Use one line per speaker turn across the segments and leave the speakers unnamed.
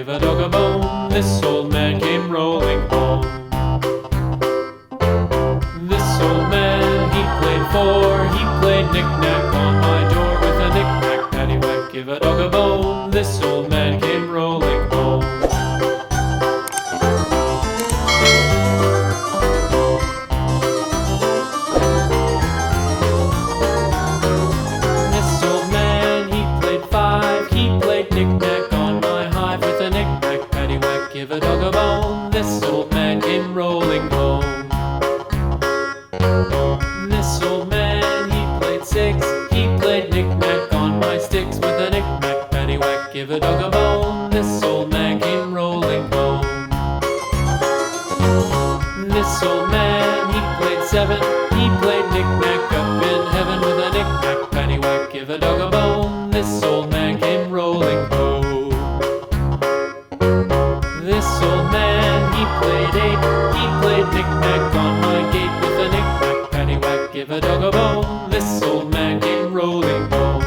give a dog a bone. This old man came rolling home. This old man, he played four. He played knick-knack on my door with a knick-knack, paddywhack, give a dog a bone. This old man came rolling home. This old man, he played five. He played knick-knack on my hive with a knick-knack, paddywhack, give a dog a bone. This old man came rolling home. This old man, he played six. He played knick-knack on my sticks with a knick-knack, paddywhack, give a dog a bone. This old man came rolling home. This old man, he played seven. He played knick-knack up in heaven with a knick-knack, paddywhack, give a dog a bone. This old man came rolling home. This old man, he played eight. He played knick-knack on my gate with a knick-knack, paddywhack, give a dog a bone. This old man came rolling home.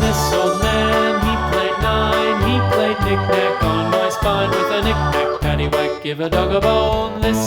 This old man, he played nine. He played knick-knack on my spine with a knick-knack, paddywhack, give a dog a bone. This